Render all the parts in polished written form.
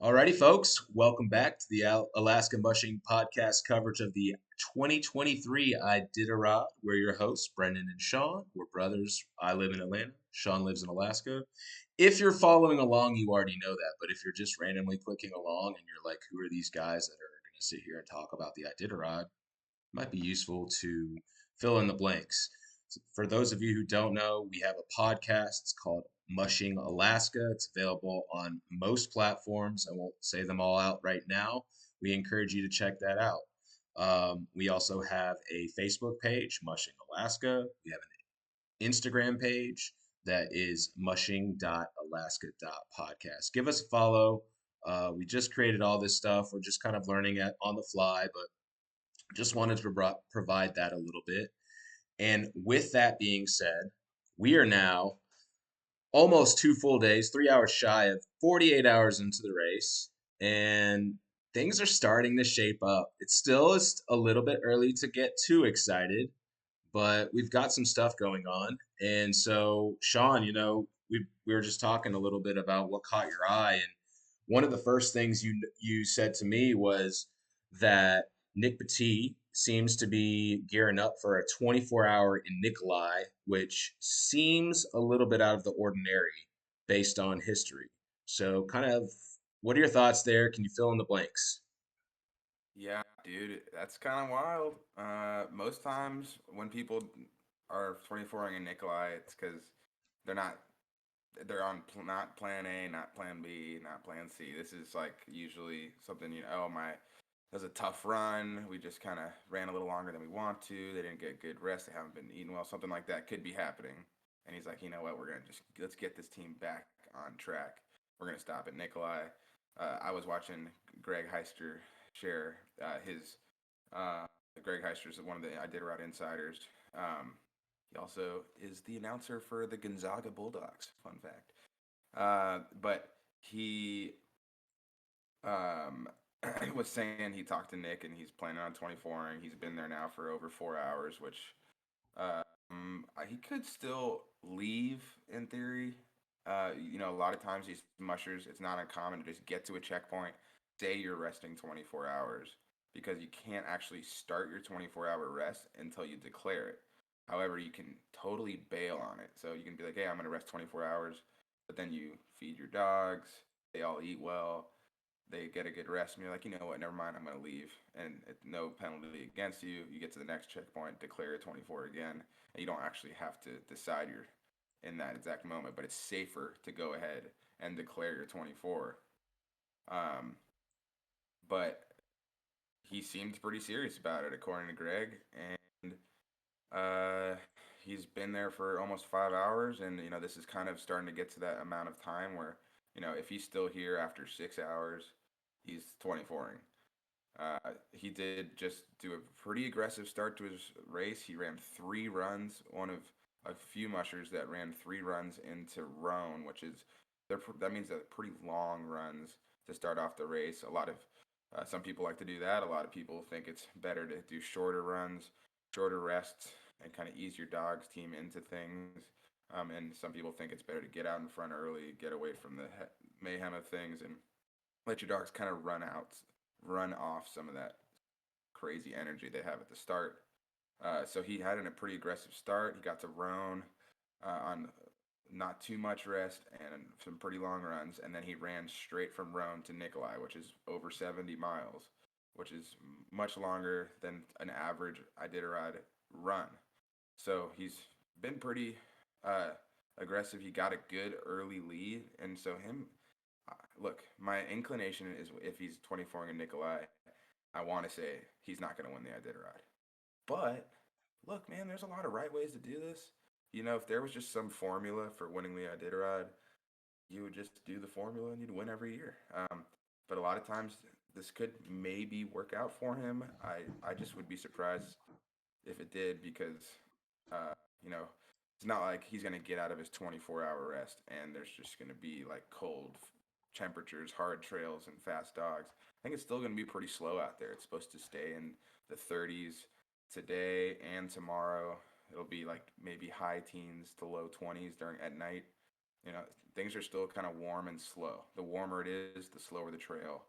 Alrighty, folks, welcome back to the Alaska Mushing podcast coverage of the 2023 Iditarod. We're your hosts, Brendan and Sean. We're brothers. I live in Atlanta. Sean lives in Alaska. If you're following along, you already know that. But if you're just randomly clicking along and you're like, who are these guys that are going to sit here and talk about the Iditarod? Might be useful to fill in the blanks. So for those of you who don't know, we have a podcast. It's called Mushing Alaska. It's available on most platforms. I won't say them all out right now. We encourage you to check that out. We also have a Facebook page, Mushing Alaska. We have an Instagram page that is mushing.alaska.podcast. Give us a follow. We just created all this stuff. We're just kind of learning it on the fly, but just wanted to provide that a little bit. And with that being said, we are now almost 2 full days, 3 hours shy of 48 hours into the race, and things are starting to shape up. It still is a little bit early to get too excited, but we've got some stuff going on. And so, Sean, we were just talking a little bit about what caught your eye, and one of the first things you said to me was that Nick Petit seems to be gearing up for a 24-hour in Nikolai, which seems a little bit out of the ordinary based on history. So, kind of, what are your thoughts there? Can you fill in the blanks? Yeah, dude, that's kind of wild. Most times when people are 24ing in Nikolai, it's because they're not they're on not plan A, not plan B, not plan C. This is like usually something oh my, it was a tough run. We just kind of ran a little longer than we want to. They didn't get good rest. They haven't been eating well. Something like that could be happening. And he's like, you know what? We're gonna just let's get this team back on track. We're gonna stop at Nikolai. I was watching Greg Heister share his. Uh, Greg Heister is one of the Iditarod insiders. He also is the announcer for the Gonzaga Bulldogs. Fun fact. But he um, was saying he talked to Nick and he's planning on 24 and he's been there now for over 4 hours, which he could still leave in theory. A lot of times these mushers, it's not uncommon to just get to a checkpoint, say you're resting 24 hours because you can't actually start your 24-hour rest until you declare it. However, you can totally bail on it. So you can be like, hey, I'm going to rest 24 hours, but then you feed your dogs, they all eat well, they get a good rest, and you're like, you know what, never mind, I'm going to leave. And no penalty against you. You get to the next checkpoint, declare 24 again, and you don't actually have to decide your in that exact moment, but it's safer to go ahead and declare your 24. Um, but he seemed pretty serious about it, according to Greg, and uh, he's been there for almost 5 hours, and this is kind of starting to get to that amount of time where if he's still here after 6 hours, he's 24ing. He did just do a pretty aggressive start to his race. He ran 3 runs, one of a few mushers that ran 3 runs into Roan, which is that means that pretty long runs to start off the race. A lot of some people like to do that. A lot of people think it's better to do shorter runs, shorter rests, and kind of ease your dog's team into things. And some people think it's better to get out in front early, get away from the mayhem of things, and let your dogs kind of run off some of that crazy energy they have at the start. So he had a pretty aggressive start. He got to Roan on not too much rest and some pretty long runs, and then he ran straight from Roan to Nikolai, which is over 70 miles, which is much longer than an average Iditarod run. So he's been pretty uh, aggressive. He got a good early lead, and so look, my inclination is if he's 24 in Nikolai, I want to say he's not going to win the Iditarod. But look, man, there's a lot of right ways to do this. If there was just some formula for winning the Iditarod, you would just do the formula and you'd win every year. But a lot of times, this could maybe work out for him. I just would be surprised if it did because, uh, you know, it's not like he's going to get out of his 24-hour rest and there's just going to be like cold temperatures, hard trails, and fast dogs. I think it's still going to be pretty slow out there. It's supposed to stay in the 30s today and tomorrow. It'll be like maybe high teens to low 20s during at night. things are still kind of warm and slow. The warmer it is, the slower the trail.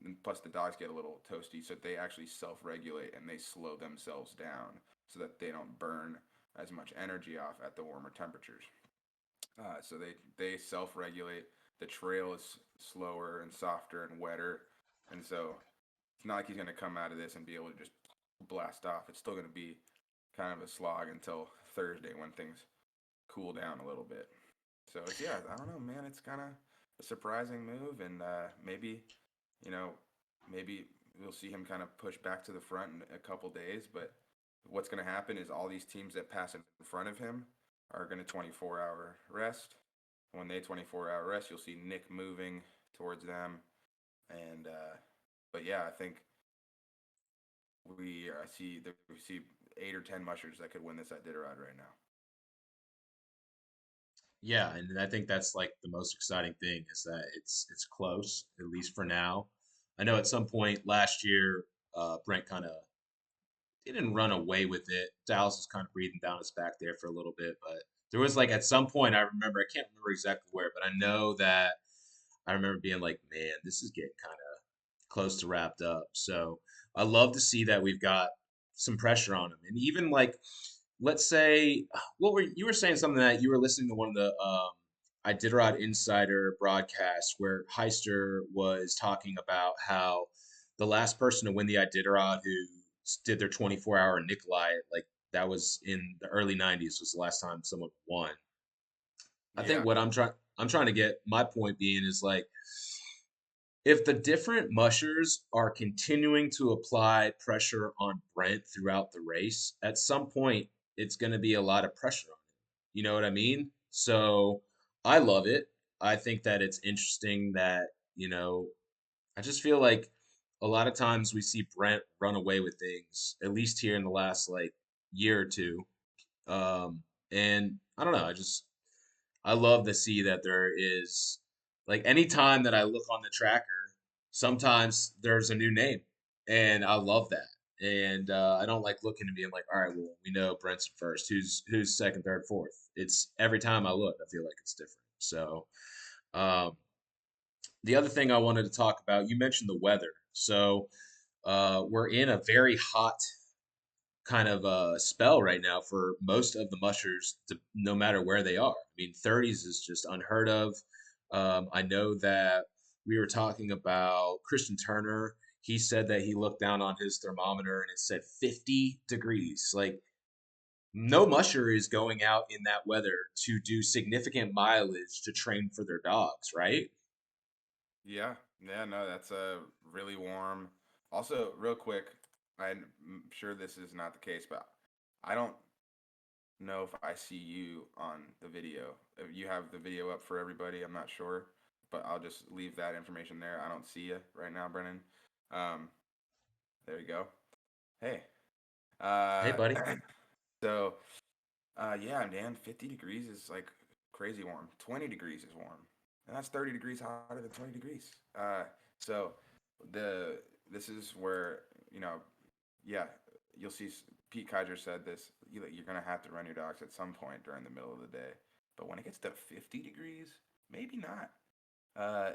And plus, the dogs get a little toasty, so they actually self-regulate and they slow themselves down so that they don't burn as much energy off at the warmer temperatures. So they self-regulate. The trail is slower and softer and wetter, and so it's not like he's going to come out of this and be able to just blast off. It's still going to be kind of a slog until Thursday when things cool down a little bit. So it's yeah, I don't know, man. It's kind of a surprising move, and you know, maybe we'll see him kind of push back to the front in a couple days. But what's going to happen is all these teams that pass in front of him are going to 24-hour rest. When they 24-hour rest, you'll see Nick moving towards them, and but yeah, I think we see 8 or 10 mushers that could win this at Iditarod right now. Yeah, and I think that's like the most exciting thing is that it's close, at least for now. I know at some point last year, Brent kind of didn't run away with it. Dallas was kind of breathing down his back there for a little bit, but there was like at some point I remember, I can't remember exactly where, but I know that I remember being like, man, this is getting kind of close to wrapped up. So I love to see that we've got some pressure on him, and even like let's say what were you were saying something that you were listening to one of the Iditarod Insider broadcasts where Heister was talking about how the last person to win the Iditarod who did their 24-hour Nikolai, like that was in the early 90s was the last time someone won. I think Yeah, what I'm trying to get my point being is like if the different mushers are continuing to apply pressure on Brent throughout the race, at some point it's going to be a lot of pressure on him. You know what I mean? So I love it. I think that it's interesting that, you know, I just feel like a lot of times we see Brent run away with things, at least here in the last like year or two. Um, and I don't know, I love to see that there is like anytime that I look on the tracker, sometimes there's a new name, and I love that. And I don't like looking and being like, all right, well, we know Brent's first. Who's second, third, fourth? It's every time I look, I feel like it's different. So um, the other thing I wanted to talk about, you mentioned the weather. So we're in a very hot kind of spell right now for most of the mushers, no matter where they are. I mean, 30s is just unheard of. I know that we were talking about Christian Turner. He said that he looked down on his thermometer and it said 50 degrees. Like, no musher is going out in that weather to do significant mileage to train for their dogs, right? yeah, yeah. No, that's really warm. Also, real quick, I'm sure this is not the case, but I don't know if I see you on the video. If you have the video up for everybody, I'm not sure, but I'll just leave that information there. I don't see you right now, Brennan. Um, there you go. Hey, Hey, uh, buddy. so yeah, man, 50 degrees is like crazy warm. 20 degrees is warm, and that's 30 degrees hotter than 20 degrees. So the this is where you know, yeah, you'll see. Pete Kaiser said this. You're gonna have to run your dogs at some point during the middle of the day, but when it gets to 50 degrees, maybe not. Uh,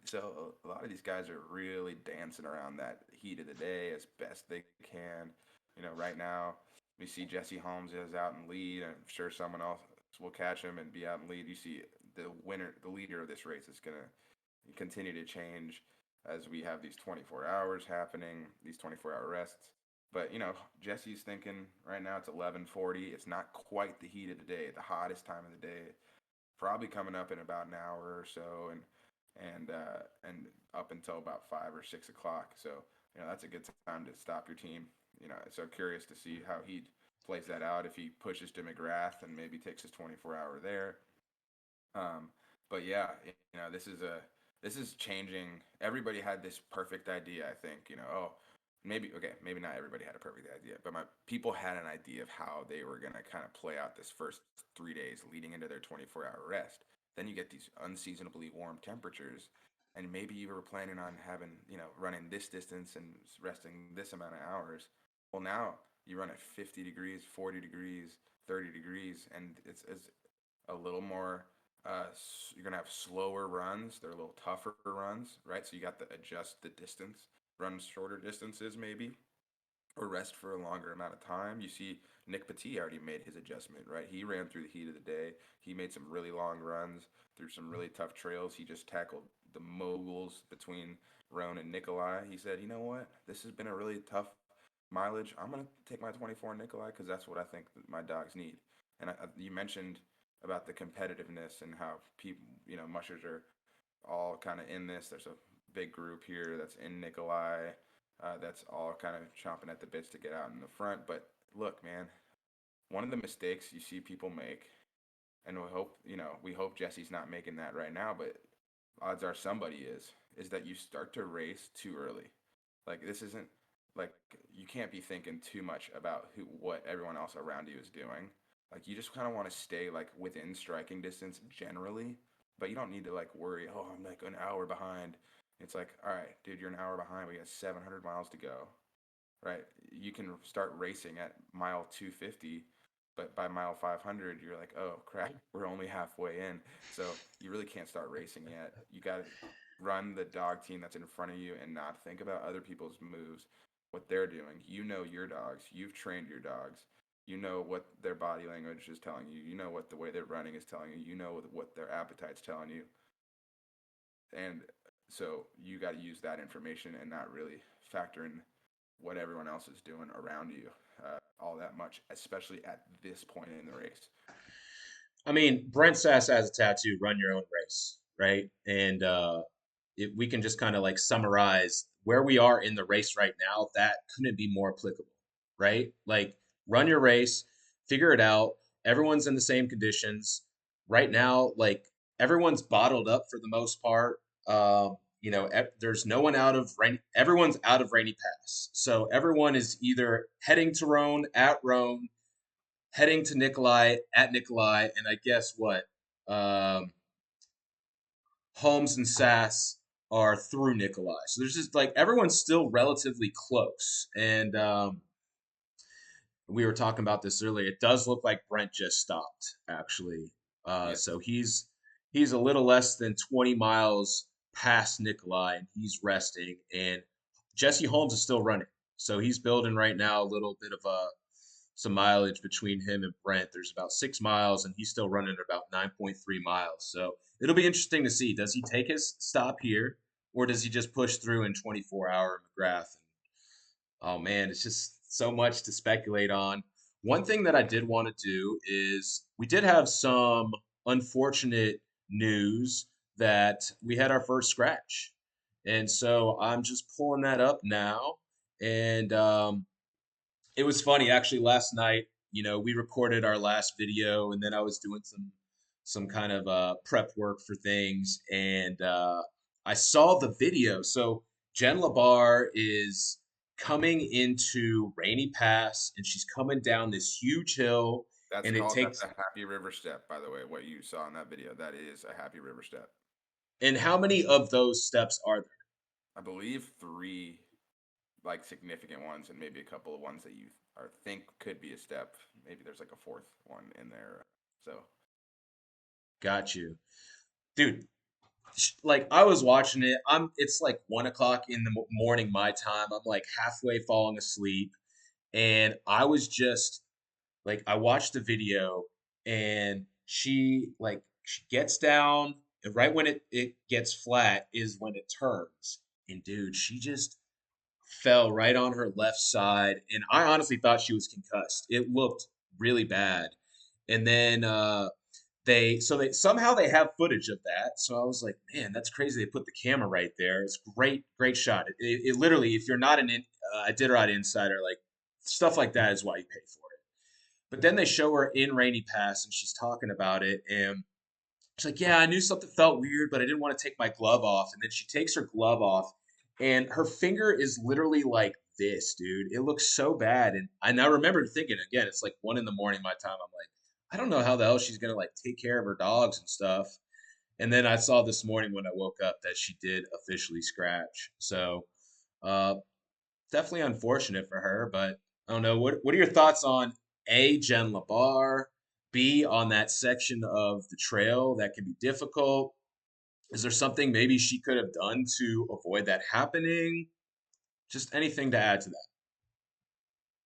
so a lot of these guys are really dancing around that heat of the day as best they can. You know, right now we see Jesse Holmes is out in lead, and I'm sure someone else will catch him and be out in lead. You see the winner, the leader of this race is gonna continue to change as we have these 24 hours happening, these 24-hour rests. But you know, Jesse's thinking right now it's 11:40. It's not quite the heat of the day, the hottest time of the day. Probably coming up in about an hour or so, and up until about 5 or 6 o'clock. So you know that's a good time to stop your team. You know, so curious to see how he plays that out. If he pushes to McGrath and maybe takes his 24-hour there, um, but yeah, you know, this is changing. Everybody had this perfect idea. I think you know. Oh, maybe okay, maybe not everybody had a perfect idea, but my people had an idea of how they were gonna kind of play out this first 3 days leading into their 24-hour rest. Then you get these unseasonably warm temperatures, and maybe you were planning on having running this distance and resting this amount of hours. Well, now you run at 50 degrees, 40 degrees, 30 degrees, and it's a little more You're gonna have slower runs. They're a little tougher runs, right? So you got to adjust the distance, run shorter distances maybe, or rest for a longer amount of time. You see, Nick Petit already made his adjustment, right? He ran through the heat of the day. He made some really long runs through some really tough trails. He just tackled the moguls between Roan and Nikolai. He said, you know what? This has been a really tough mileage. I'm gonna take my 24 Nikolai because that's what I think that my dogs need. And you mentioned about the competitiveness and how people, mushers are all kind of in this. There's a big group here that's in Nikolai, that's all kind of chomping at the bits to get out in the front. But look, man, one of the mistakes you see people make, and we hope Jesse's not making that right now, but odds are somebody is that you start to race too early. Like this isn't like you can't be thinking too much about what everyone else around you is doing. Like you just kind of want to stay like within striking distance generally, but you don't need to like worry, oh, I'm like an hour behind. It's like, all right, dude, you're an hour behind. We got 700 miles to go, right? You can start racing at mile 250, but by mile 500, you're like, oh crap, we're only halfway in. So you really can't start racing yet. You got to run the dog team that's in front of you and not think about other people's moves, what they're doing. You know your dogs. You've trained your dogs. You know what their body language is telling you. You know what the way they're running is telling you. You know what their appetite's telling you. And so you got to use that information and not really factor in what everyone else is doing around you all that much, especially at this point in the race. I mean, Brent Sass has a tattoo, run your own race, right? And we can just kind of like summarize where we are in the race right now, that couldn't be more applicable, right? Like, run your race, figure it out. Everyone's in the same conditions. Right now, like, everyone's bottled up for the most part. There's no one out of rainy, everyone's out of rainy pass. So everyone is either heading to Rhone, at Rhone, heading to Nikolai, at Nikolai, and I guess what? Um, Holmes and Sass are through Nikolai. So there's just like everyone's still relatively close. And we were talking about this earlier. It does look like Brent just stopped, actually. Yes, So he's a little less than 20 miles past Nikolai, and he's resting. And Jesse Holmes is still running. So he's building right now a little bit of some mileage between him and Brent. There's about 6 miles, and he's still running about 9.3 miles. So it'll be interesting to see. Does he take his stop here, or does he just push through in 24-hour McGrath? And oh man, it's just so much to speculate on. One thing that I did want to do is we did have some unfortunate news that we had our first scratch. And so I'm just pulling that up now. And it was funny actually last night. We recorded our last video, and then I was doing some kind of prep work for things, and I saw the video. So Jen LaBar is coming into Rainy Pass, and she's coming down this huge hill, and it that's takes. a Happy River step, by the way. What you saw in that video, that is a Happy River step. And how many of those steps are there? I believe three like significant ones, and maybe a couple of ones that you are think could be a step. Maybe there's like a fourth one in there. So Got you, dude. Like I was watching it. It's like 1 o'clock in the morning my time. I'm like halfway falling asleep, and I was just like, I watched the video, and she gets down, and right when it gets flat is when it turns. And dude, she just fell right on her left side, and I honestly thought she was concussed. It looked really bad. And then they somehow they have footage of that. So I was like, man, that's crazy. They put the camera right there. It's great shot. It literally, if you're not Iditarod insider, like stuff like that is why you pay for it. But then they show her in Rainy Pass, and she's talking about it, and she's like, "Yeah, I knew something felt weird, but I didn't want to take my glove off." And then she takes her glove off, and her finger is literally like this, dude. It looks so bad. And I remember thinking again, it's like 1 in the morning my time. I'm like, I don't know how the hell she's gonna like take care of her dogs and stuff. And then I saw this morning when I woke up that she did officially scratch. So uh, definitely unfortunate for her, but I don't know. What are your thoughts on Jen LaBar? be on that section of the trail that can be difficult? Is there something maybe she could have done to avoid that happening? Just anything to add to that.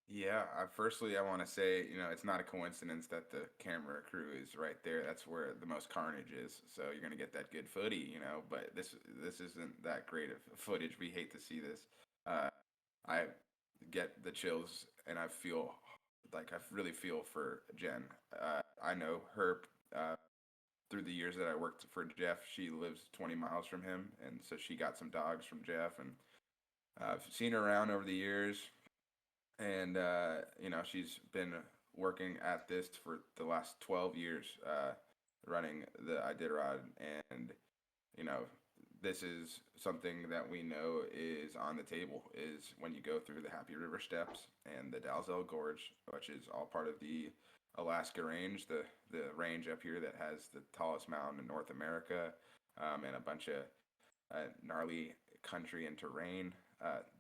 Yeah, firstly, I want to say, it's not a coincidence that the camera crew is right there. That's where the most carnage is. So you're gonna get that good footy, But this isn't that great of footage. We hate to see this. Uh, I get the chills, and I feel like I really feel for Jen. I know her through the years that I worked for Jeff. She lives 20 miles from him, and so she got some dogs from Jeff, and I've seen her around over the years, and she's been working at this for the last 12 years, running the Iditarod, and you know this is something that we know is on the table is when you go through the Happy River Steps and the Dalzell Gorge, which is all part of the Alaska Range, the range up here that has the tallest mountain in North America, and a bunch of gnarly country and terrain.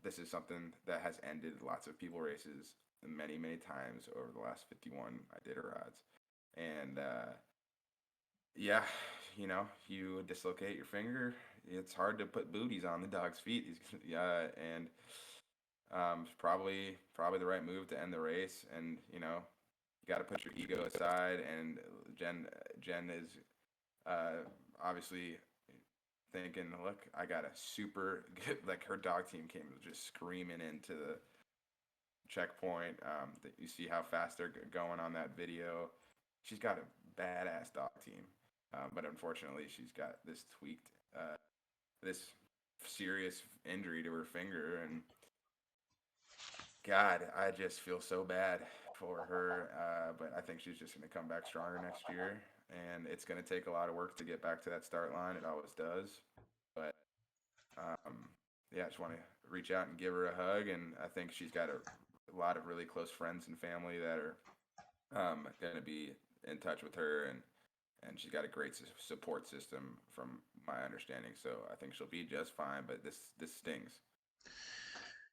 This is something that has ended lots of people races many, many times over the last 51 Iditarods. And yeah, you dislocate your finger. It's hard to put booties on the dog's feet. Yeah, and probably the right move to end the race. And you got to put your ego aside. And Jen is uh, obviously thinking, look, I got a super good, like her dog team came just screaming into the checkpoint. That you see how fast they're going on that video. She's got a badass dog team, but unfortunately, she's got this tweaked, this serious injury to her finger, and God, I just feel so bad for her. But I think she's just going to come back stronger next year, and it's going to take a lot of work to get back to that start line. It always does, but um, yeah, I just want to reach out and give her a hug. And I think she's got a lot of really close friends and family that are going to be in touch with her, and she's got a great support system from my understanding. So I think she'll be just fine. But this stings.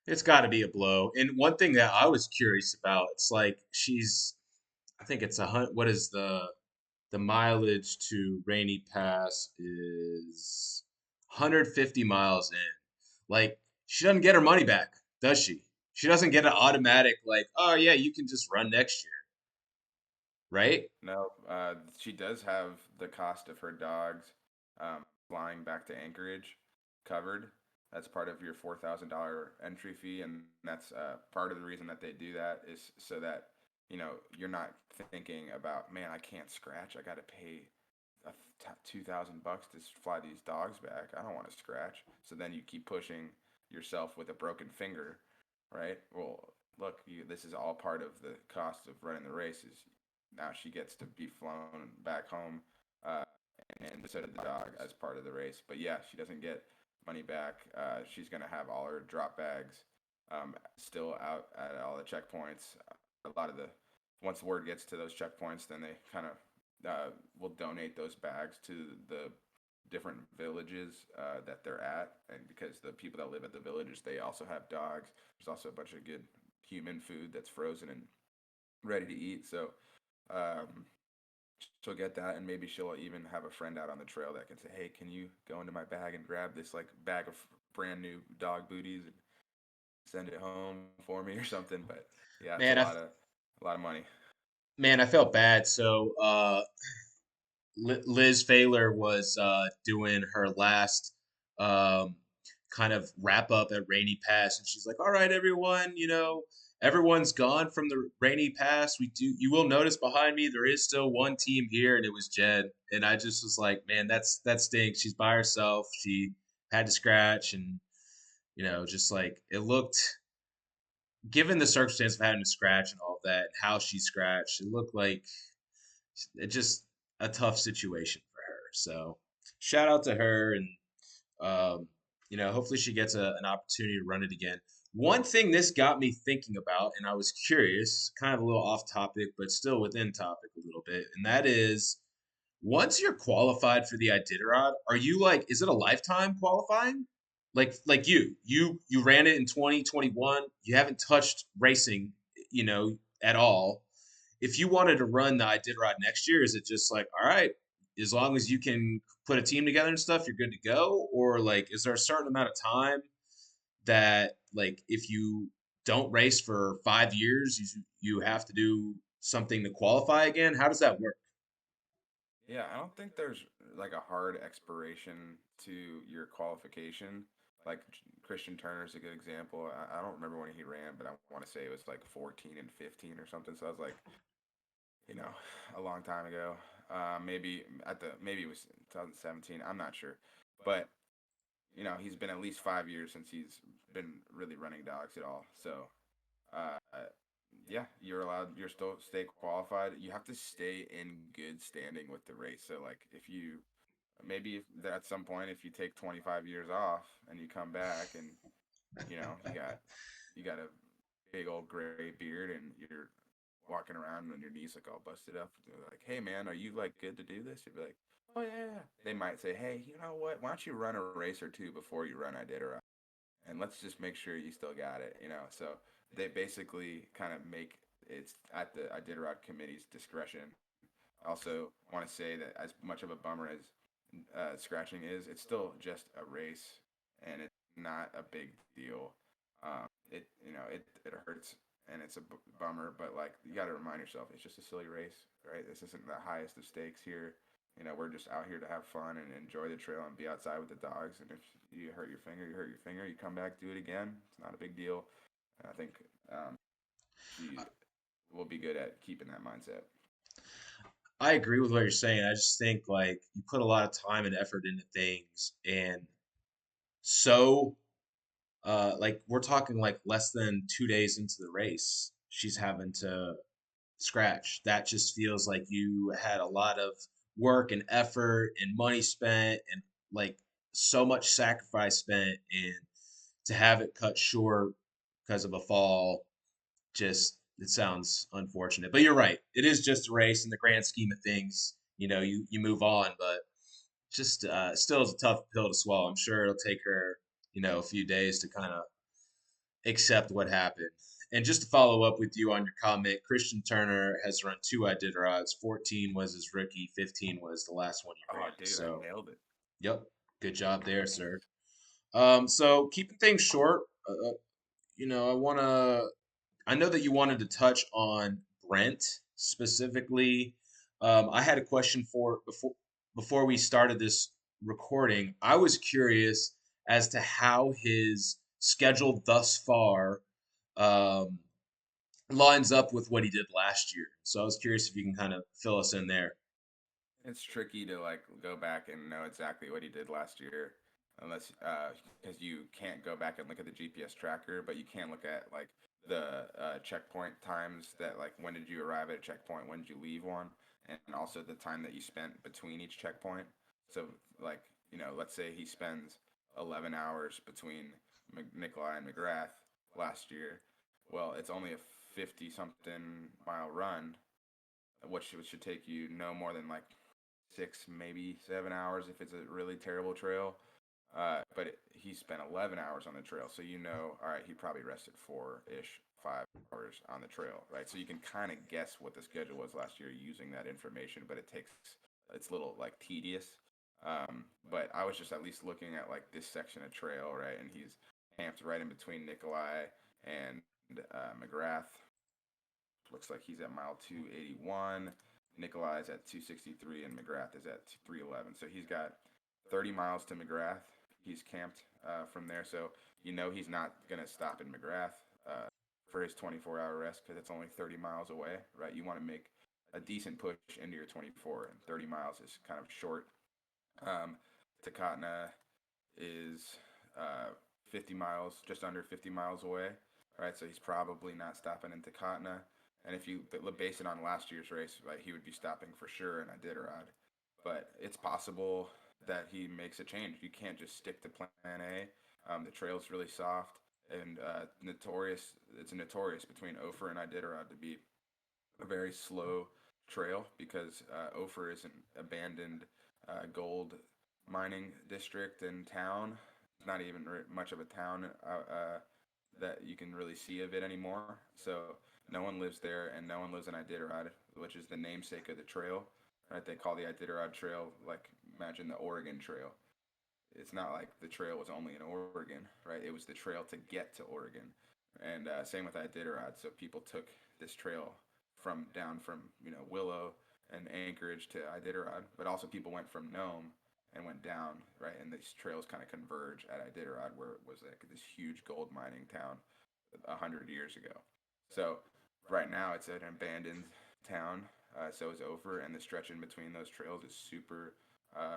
It's got to be a blow. And one thing that I was curious about, it's like I think it's what is the mileage to Rainy Pass is 150 miles in. Like, she doesn't get her money back, does she? She doesn't get an automatic, like, oh yeah, you can just run next year, right? No, she does have the cost of her dogs flying back to Anchorage covered. That's part of your $4,000 entry fee, and that's part of the reason that they do that is so that you're not thinking about, man, I can't scratch. I got to pay 2,000 bucks to fly these dogs back. I don't want to scratch. So then you keep pushing yourself with a broken finger, right? Well, look, this is all part of the cost of running the races. Now she gets to be flown back home, uh, and so did the dog as part of the race. But yeah, she doesn't get money back. She's gonna have all her drop bags still out at all the checkpoints. A lot of the once word gets to those checkpoints, then they kind of will donate those bags to the different villages that they're at, and because the people that live at the villages, they also have dogs. There's also a bunch of good human food that's frozen and ready to eat. So um, she'll get that, and maybe she'll even have a friend out on the trail that can say, "Hey, can you go into my bag and grab this like bag of brand new dog booties and send it home for me or something?" But yeah, it's Man, a lot of money. I felt bad. So, Liz Failer was doing her last um, kind of wrap up at Rainy Pass, and she's like, "All right, everyone, everyone's gone from the Rainy Pass. You will notice behind me there is still one team here, and it was Jen." And I just was like, "Man, that stinks. She's by herself. She had to scratch, and just like it looked." Given the circumstance of having to scratch and all of that, and how she scratched, it looked like it just a tough situation for her. So shout out to her, and um, hopefully she gets an opportunity to run it again. One thing this got me thinking about, and I was curious, kind of a little off topic, but still within topic a little bit, and that is once you're qualified for the Iditarod, are you like, is it a lifetime qualifying? Like you ran it in 2021. You haven't touched racing, at all, if you wanted to run the Iditarod next year, is it just like, all right, as long as you can put a team together and stuff, you're good to go? Or like, is there a certain amount of time that like if you don't race for 5 years, you have to do something to qualify again? How does that work? Yeah, I don't think there's like a hard expiration to your qualification. Like Christian Turner's a good example. I don't remember when he ran, but I want to say it was like 14 and 15 or something. So I was like, you know, a long time ago. Maybe it was 2017. I'm not sure, but he's been at least 5 years since he's been really running dogs at all. So uh, yeah, you're allowed. You're still stay qualified. You have to stay in good standing with the race. So like if you maybe at some point if you take 25 years off and you come back and you got a big old gray beard and you're walking around and your knees like all busted up. They're like, hey man, are you like good to do this? You'd be like, oh yeah. They might say, hey, you know what? Why don't you run a race or two before you run Iditarod? And let's just make sure you still got it. So they basically kind of make it's at the Iditarod committee's discretion. I also want to say that as much of a bummer as scratching is, it's still just a race, and it's not a big deal. It hurts and it's a bummer, but like you got to remind yourself, it's just a silly race, right? This isn't the highest of stakes here. We're just out here to have fun and enjoy the trail and be outside with the dogs. And if you hurt your finger, you hurt your finger. You come back, do it again. It's not a big deal. And I think she will be good at keeping that mindset. I agree with what you're saying. I just think like you put a lot of time and effort into things, and so like we're talking like less than 2 days into the race, she's having to scratch. That just feels like you had a lot of work and effort and money spent and like so much sacrifice spent, and to have it cut short because of a fall, just it sounds unfortunate. But you're right. It is just a race in the grand scheme of things. You move on, but just still is a tough pill to swallow. I'm sure it'll take her, a few days to kind of accept what happened. And just to follow up with you on your comment, Christian Turner has run two Iditarods. 14 was his rookie, 15 was the last one he Oh, ran. dude, I So, nailed it. yep, good job there, sir. So keeping things short, I want to I know that you wanted to touch on Brent specifically. I had a question for before we started this recording. I was curious as to how his schedule thus far um, lines up with what he did last year. So I was curious if you can kind of fill us in there. It's tricky to like go back and know exactly what he did last year, unless because you can't go back and look at the GPS tracker, but you can look at like the checkpoint times that like when did you arrive at a checkpoint, when did you leave one, and also the time that you spent between each checkpoint. So like let's say he spends 11 hours between Nikolai and McGrath last year. Well, it's only a 50 something mile run, which should take you no more than like 6 maybe 7 hours if it's a really terrible trail. He spent 11 hours on the trail, so all right, he probably rested 5 hours on the trail, right? So you can kind of guess what the schedule was last year using that information, but it's a little like tedious. But I was just at least looking at like this section of trail, right? And he's camped right in between Nikolai and McGrath. Looks like he's at mile 281. Nikolai's at 263 and McGrath is at 311. So he's got 30 miles to McGrath. He's camped from there. So he's not going to stop in McGrath for his 24-hour rest because it's only 30 miles away, right? You want to make a decent push into your 24, and 30 miles is kind of short. Um, Takatna is 50 miles, just under 50 miles away, right? So he's probably not stopping in Takatna. And if you base it on last year's race, right, he would be stopping for sure in Iditarod. But it's possible that he makes a change. You can't just stick to Plan A. The trail's really soft and notorious. It's notorious between Ophir and Iditarod to be a very slow trail because Ophir is an abandoned gold mining district and town. It's not even much of a town that you can really see of it anymore. So no one lives there, and no one lives in Iditarod, which is the namesake of the trail. Right? They call the Iditarod Trail like imagine the Oregon Trail. It's not like the trail was only in Oregon, right? It was the trail to get to Oregon, and same with Iditarod. So people took this trail from down from Willow and Anchorage to Iditarod, but also people went from Nome and went down, right? And these trails kind of converge at Iditarod, where it was like this huge gold mining town 100 years ago. So right now it's an abandoned town. So is Ophir, and the stretch in between those trails is super uh,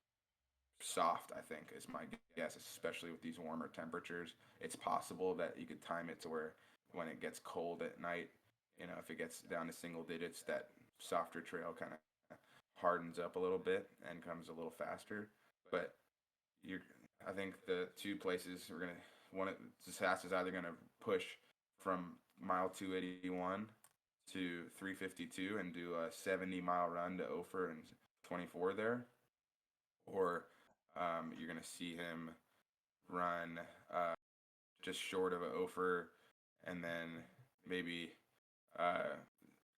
soft, I think, is my guess, especially with these warmer temperatures. It's possible that you could time it to where when it gets cold at night, if it gets down to single digits, that softer trail kind of hardens up a little bit and comes a little faster. But you're, I think the two places we're gonna SAS is either gonna push from mile 281 to 352 and do a 70-mile run to Ophir and 24 there, or you're going to see him run just short of an Ophir and then maybe uh,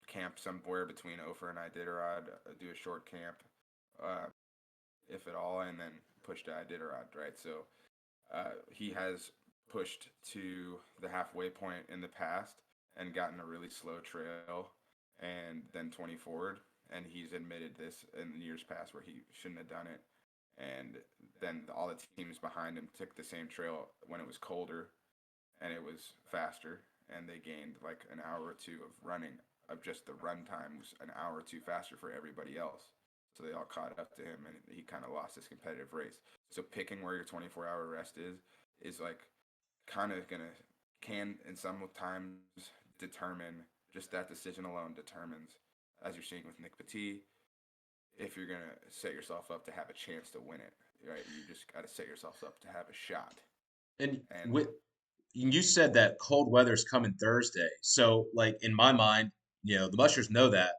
camp somewhere between Ophir and Iditarod, do a short camp, uh, if at all, and then push to Iditarod, right? So he has pushed to the halfway point in the past and gotten a really slow trail and then 20 forward. And he's admitted this in years past where he shouldn't have done it. And then all the teams behind him took the same trail when it was colder and it was faster. And they gained like an hour or two of running, of just the run time was an hour or two faster for everybody else. So they all caught up to him, and he kind of lost his competitive race. So picking where your 24-hour rest is like kind of gonna can in some times determine, just that decision alone determines, as you're seeing with Nick Petit, if you're gonna set yourself up to have a chance to win it. Right, you just got to set yourself up to have a shot. And And with you said that cold weather's coming Thursday. So like in my mind, the mushers know that.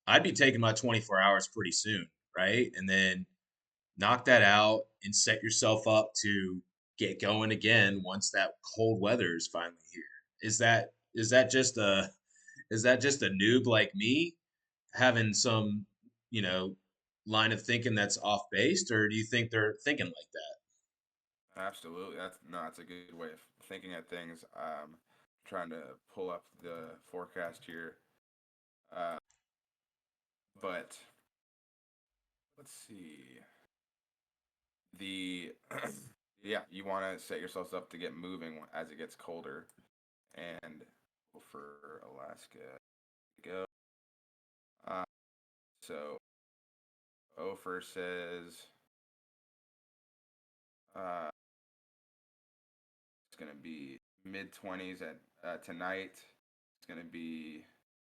I'd be taking my 24 hours pretty soon, right? And then knock that out and set yourself up to get going again once that cold weather is finally here. Is that just a noob like me having some, you know, line of thinking that's off based, or do you think they're thinking like that? absolutely, that's a good way of thinking of things. Trying to pull up the forecast here, uh, but let's see. The yeah, you want to set yourselves up to get moving as it gets colder, and for Alaska, go. Uh, so Ofer says uh, it's gonna be mid 20s at tonight. It's gonna be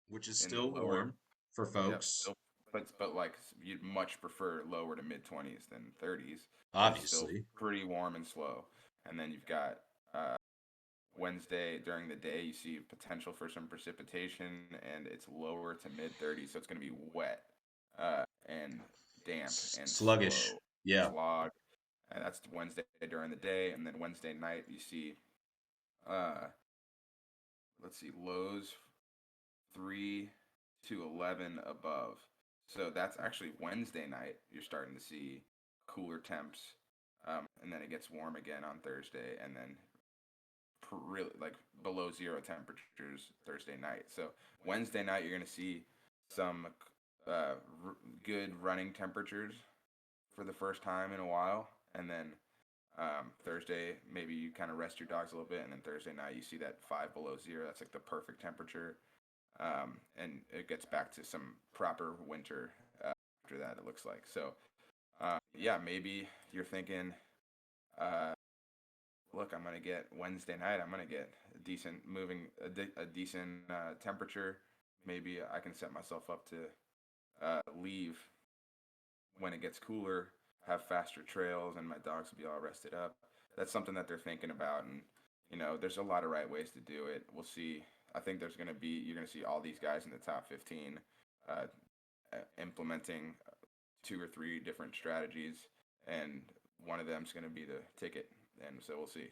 Which is in the still lower. warm for Yep, folks, still, but like you'd much prefer lower to mid 20s than 30s, but it's still obviously. pretty warm and slow. And then you've got uh, Wednesday during the day, you see potential for some precipitation, and it's lower to mid 30s, so it's going to be wet and damp and Sluggish. slow, Yeah. slog. And that's Wednesday during the day, and then Wednesday night you see, uh, let's see, lows 3 to 11 above. So that's actually Wednesday night. You're starting to see cooler temps, and then it gets warm again on Thursday, and then really like below zero temperatures Thursday night. So Wednesday night you're gonna see some good running temperatures for the first time in a while, and then Thursday maybe you kind of rest your dogs a little bit, and then Thursday night you see that 5 below 0. That's like the perfect temperature, and it gets back to some proper winter after that. It looks like so. Yeah, maybe you're thinking. Uh, Look, I'm gonna get Wednesday night. I'm gonna get a decent moving, a decent temperature. Maybe I can set myself up to leave when it gets cooler, have faster trails, and my dogs will be all rested up. That's something that they're thinking about, and there's a lot of right ways to do it. We'll see. I think you're gonna see all these guys in the top 15 uh, implementing two or three different strategies, and one of them's gonna be the ticket, and so we'll see.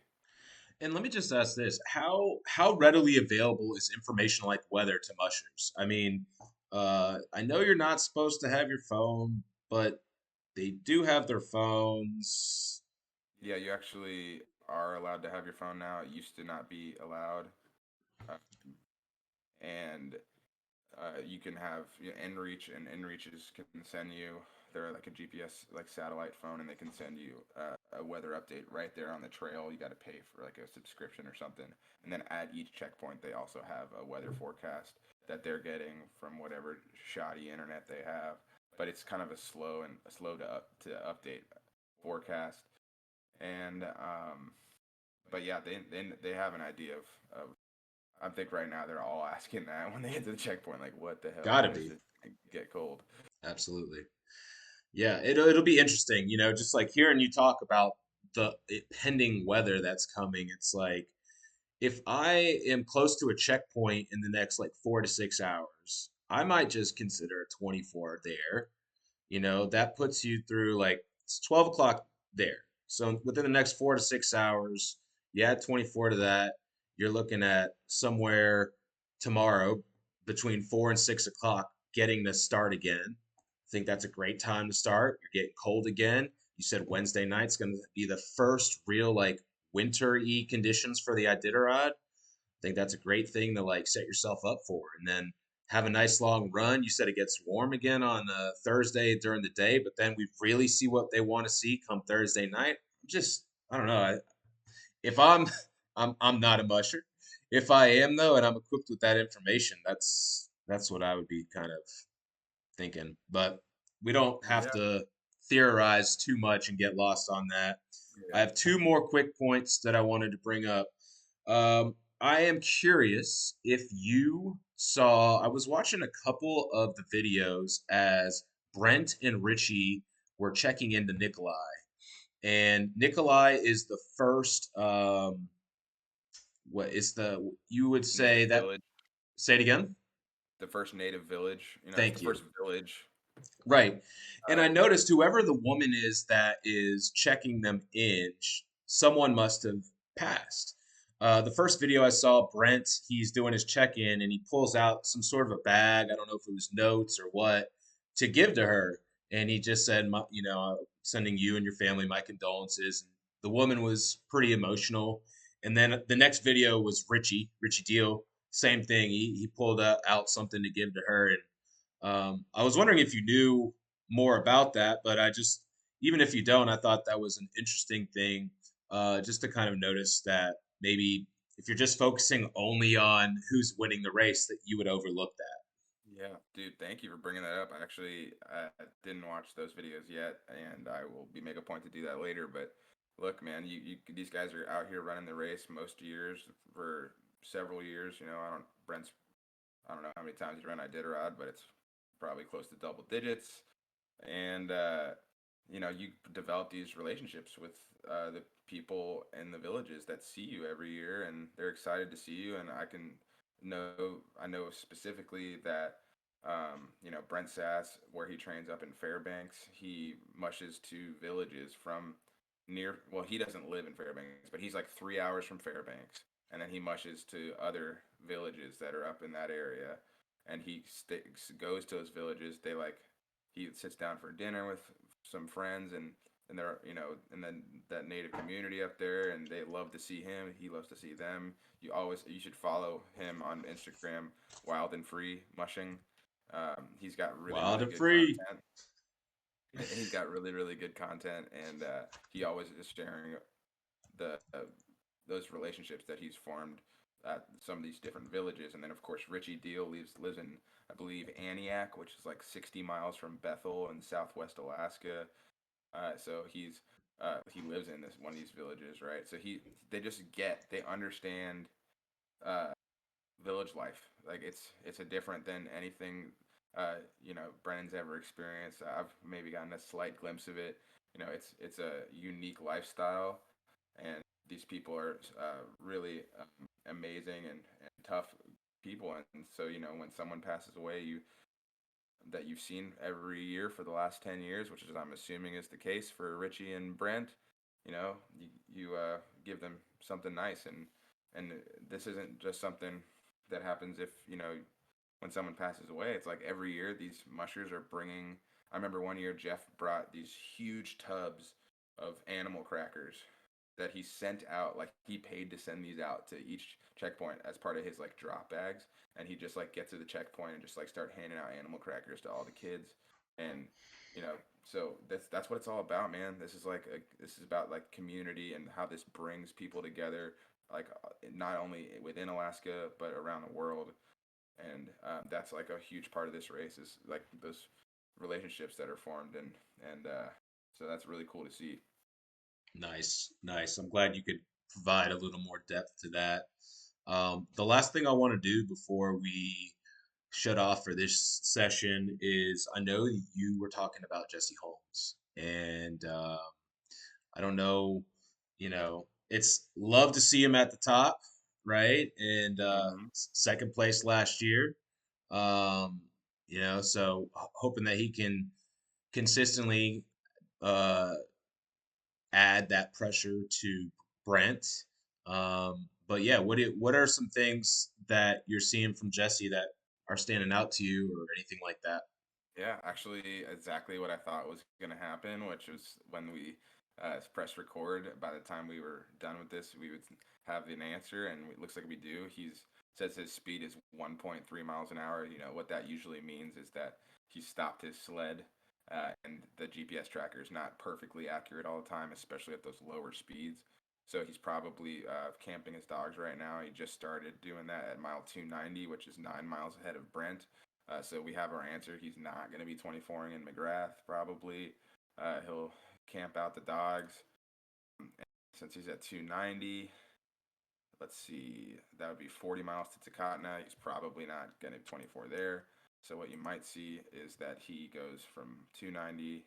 And let me just ask this: how readily available is information like weather to mushers? I mean, I know you're not supposed to have your phone, but they do have their phones. Yeah, you actually are allowed to have your phone now. It used to not be allowed. Uh, and you can have, you know, inReach, and inReaches can send you, they're like a GPS like satellite phone, and they can send you a weather update right there on the trail. You got to pay for like a subscription or something, and then at each checkpoint they also have a weather forecast that they're getting from whatever shoddy internet they have. But it's kind of a slow to update forecast. And but yeah, they have an idea of I think right now they're all asking that when they get to the checkpoint, like, what the hell? Gotta When is be. it get cold? Absolutely. Yeah, it'll be interesting, just like hearing you talk about the pending weather that's coming. It's like if I am close to a checkpoint in the next like 4 to 6 hours, I might just consider a 24 there. That puts you through like it's 12 o'clock there. So within the next 4 to 6 hours, you add 24 to that, you're looking at somewhere tomorrow between 4 and 6 o'clock getting to start again. I think that's a great time to start. You're getting cold again. You said Wednesday night's going to be the first real like winter-y conditions for the Iditarod. I think that's a great thing to like set yourself up for, and then have a nice long run. You said it gets warm again on Thursday during the day, but then we really see what they want to see come Thursday night. Just I don't know. If I'm I'm not a musher. If I am though, and I'm equipped with that information, that's what I would be kind of thinking. But we don't have Yeah, to theorize too much and get lost on that. I yeah. have two more quick points that I wanted to bring up. I am curious if you saw, I was watching a couple of the videos as Brent and Richie were checking into Nikolai. And Nikolai is the first, what is you would say Native that, village, say it again? the first native village. You know, it's the Thank you. first village. Right. And I Uh, noticed whoever the woman is that is checking them in, someone must have passed. The first video I saw, Brent, he's doing his check in and he pulls out some sort of a bag. I don't know if it was notes or what to give to her. And he just said, sending you and your family my condolences. The woman was pretty emotional. And then the next video was Richie Deal. Same thing. He pulled out something to give to her. And I was wondering if you knew more about that, but even if you don't, I thought that was an interesting thing, just to kind of notice that maybe if you're just focusing only on who's winning the race, that you would overlook that. yeah, dude, thank you for bringing that up. Actually, I didn't watch those videos yet, and I will be make a point to do that later. But look, man, these guys are out here running the race most years for several years. You know, I don't know how many times he's run Iditarod, but it's probably close to double digits. And you know, you develop these relationships with the people in the villages that see you every year, and they're excited to see you. And know I know specifically that you know, Brent Sass, where he trains up in Fairbanks, he mushes to villages from near. Well, he doesn't live in Fairbanks, but he's like 3 hours from Fairbanks, and then he mushes to other villages that are up in that area, and goes to those villages. He sits down for dinner with some friends, and they're, you know, and then that native community up there, and they love to see him. He loves to see them. You should follow him on Instagram, Wild and Free Mushing. He's got Wild really and good free. content. He's got really good content, and he always is sharing the those relationships that he's formed at some of these different villages. And then of course Richie Deal lives in, I believe, Aniak, which is like 60 miles from Bethel in Southwest Alaska. So he lives in this one of these villages, right? So they understand uh, village life. Like it's a different than anything you know, Brennan's ever experienced. I've maybe gotten a slight glimpse of it. You know, it's a unique lifestyle, and these people are really amazing and tough people. And so, you know, when someone passes away, that you've seen every year for the last 10 years, which is, I'm assuming, is the case for Richie and Brent. You know, you give them something nice. And this isn't just something that happens if when someone passes away. It's like every year these mushers are bringing. I remember one year Jeff brought these huge tubs of animal crackers that he sent out. Like he paid to send these out to each checkpoint as part of his like drop bags, and he just like get to the checkpoint and just like start handing out animal crackers to all the kids. And so that's what it's all about, man. This is about like community and how this brings people together, like not only within Alaska but around the world. And that's like a huge part of this race is like those relationships that are formed, and so that's really cool to see. Nice, nice. I'm glad you could provide a little more depth to that. The last thing I want to do before we shut off for this session is I know you were talking about Jesse Holmes, and I don't know, it's love to see him at the top, right? And Hmm. second place last year. Um, so hoping that he can consistently uh, add that pressure to Brent. But yeah, what are some things that you're seeing from Jesse that are standing out to you or anything like that? Yeah, actually, exactly what I thought was going to happen, which was when we press record. By the time we were done with this, we would have an answer, and it looks like we do. He's says his speed is 1.3 miles an hour. What that usually means is that he stopped his sled, and the GPS tracker is not perfectly accurate all the time, especially at those lower speeds. So he's probably camping his dogs right now. He just started doing that at mile 290, which is 9 miles ahead of Brent. So we have our answer. He's not going to be 24ing in McGrath, probably. He'll camp out the dogs. And since he's at 290, let's see, that would be 40 miles to Takatna. He's probably not going to 24 there. So what you might see is that he goes from 290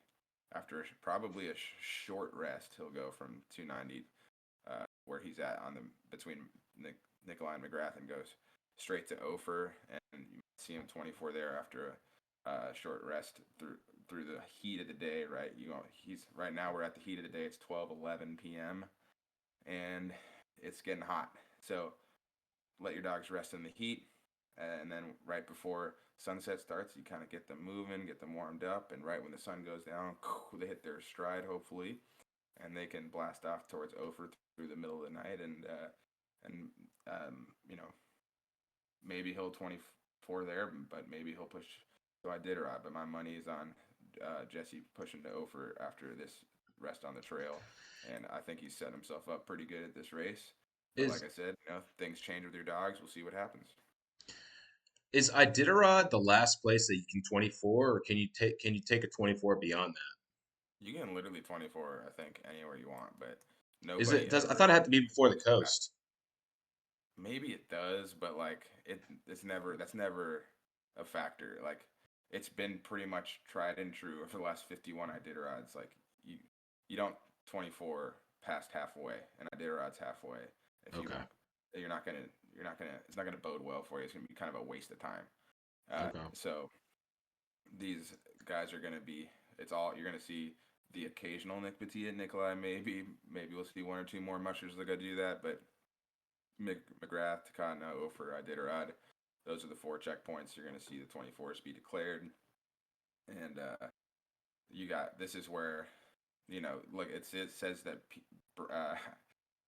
after probably a short rest. He'll go from 290 where he's at on the between Nikolai and McGrath and goes straight to Ophir, and you might see him 24 there after a short rest through the heat of the day. Right, he's right now we're at the heat of the day. It's 12:11 p.m. and it's getting hot. So let your dogs rest in the heat, and then right before sunset starts, you kind of get them moving, get them warmed up, and right when the sun goes down, they hit their stride hopefully, and they can blast off towards Ophir through the middle of the night, and you know maybe he'll 24 there, but maybe he'll push to Iditarod. But my money is on Jesse pushing to Ophir after this rest on the trail, and I think he's set himself up pretty good at this race. But like Is I said, things change with your dogs. We'll see what happens. is Iditarod the last place that you can 24, or can you take a 24 beyond that? You can literally 24, I think, anywhere you want, but Is nobody it does I ever thought it had to be before the goes past. coast. Maybe it does, but like it's never that's never a factor. Like it's been pretty much tried and true for the last 51 Iditarods. Like you you don't 24 past halfway, and Iditarod's halfway. If you Okay. you're not gonna it's not gonna bode well for you. It's gonna be kind of a waste of time. Okay. So these guys are gonna be. It's all you're gonna see the occasional Nick Petit and Nikolai. Maybe we'll see one or two more mushers that go do that, but McGrath, Takana, Ophir, Iditarod. Those are the four checkpoints. You're going to see the 24s be declared. And you got this is where, look, it says that uh,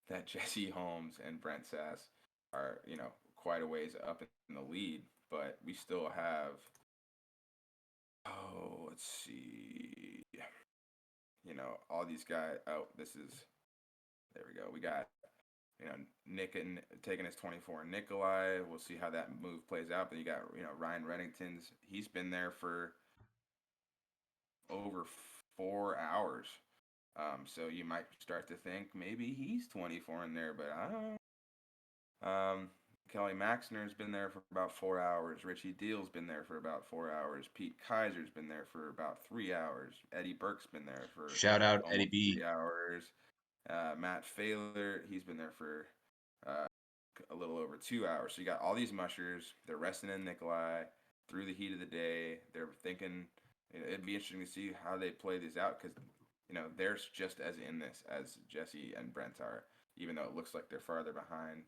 that Jesse Holmes and Brent Sass are, quite a ways up in the lead, but we still have, let's see, all these guys. Oh, there we go. We got Nick and taking his 24 and Nikolai. We'll see how that move plays out. But you got, Ryan Reddington's. He's been there for over 4 hours. So you might start to think maybe he's 24 in there, but I don't know. Kelly Maxner's been there for about 4 hours. Richie Deal's been there for about 4 hours. Pete Kaiser's been there for about 3 hours. Eddie Burke's been there for Shout out Eddie almost B. 3 hours. Matt Failer, he's been there for uh, a little over 2 hours. So you got all these mushers. They're resting in Nikolai through the heat of the day. They're thinking it'd be interesting to see how they play this out because they're just as in this as Jesse and Brent are. even though it looks like they're farther behind.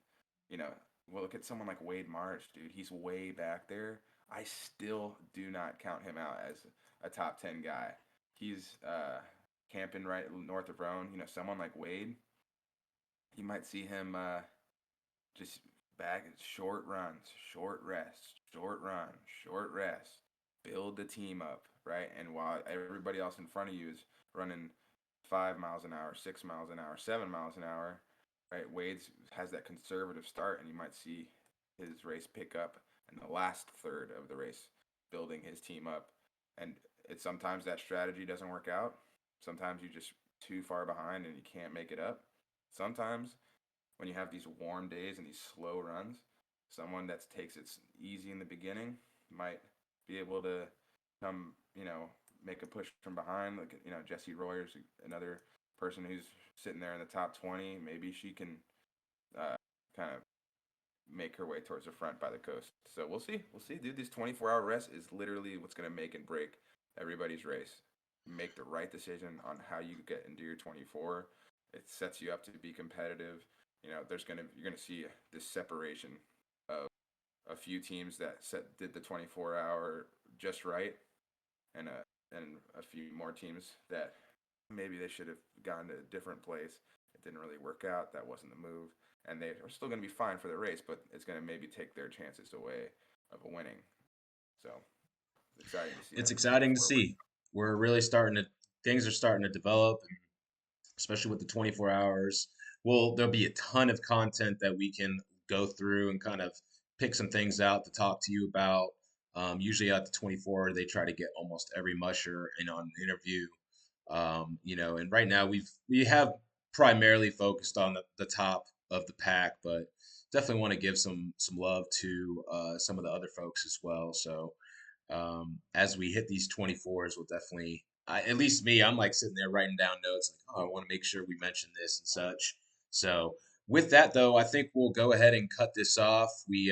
You know, well, look at someone like Wade Marsh, dude. He's way back there. I still do not count him out as a top 10 guy. He's camping right north of Rhone. You know, someone like Wade, you might see him just back short runs, short rest, short run, short rest. Build the team up, right? And while everybody else in front of you is running 5 miles an hour, 6 miles an hour, 7 miles an hour, right? Wade's has that conservative start, and you might see his race pick up in the last third of the race, building his team up. And it's sometimes that strategy doesn't work out. Sometimes you're just too far behind and you can't make it up. Sometimes when you have these warm days and these slow runs, someone that takes it easy in the beginning might be able to come, make a push from behind. Like, Jesse Royer's another person who's sitting there in the top 20. Maybe she can kind of make her way towards the front by the coast. So we'll see. We'll see, dude. This 24-hour rest is literally what's going to make and break everybody's race. Make the right decision on how you get into your 24. It sets you up to be competitive. You're gonna see this separation of a few teams that did the 24-hour just right, and a few more teams that maybe they should have gone to a different place. It didn't really work out. That wasn't the move, and they are still going to be fine for the race, but it's going to maybe take their chances away of a winning. So it's exciting to see how It's these exciting to 24 work. see. We're really starting to things are starting to develop, especially with the 24 hours. Well, there'll be a ton of content that we can go through and kind of pick some things out to talk to you about. Usually at the 24, they try to get almost every musher in on an interview. And right now we have primarily focused on the top of the pack, but definitely want to give some love to some of the other folks as well. So as we hit these 24s, we'll definitely, at least me, I'm like sitting there writing down notes, like, oh, I want to make sure we mention this and such. So with that though, I think we'll go ahead and cut this off. We've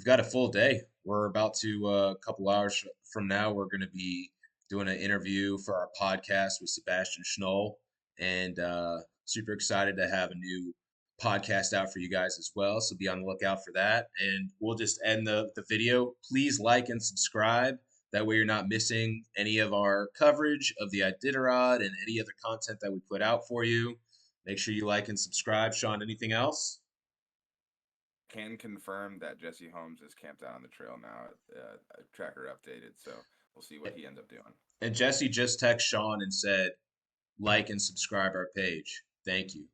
got a full day. We're about to a couple hours from now. We're going to be doing an interview for our podcast with Sebastian Schnoll, and super excited to have a new podcast out for you guys as well. So be on the lookout for that. And we'll just end the video. Please like and subscribe. That way you're not missing any of our coverage of the Iditarod and any other content that we put out for you. Make sure you like and subscribe. Sean, anything else? Can confirm that Jesse Holmes is camped out on the trail now. Tracker updated, so we'll see what he ends up doing. And Jesse just texted Sean and said, like and subscribe our page. Thank you.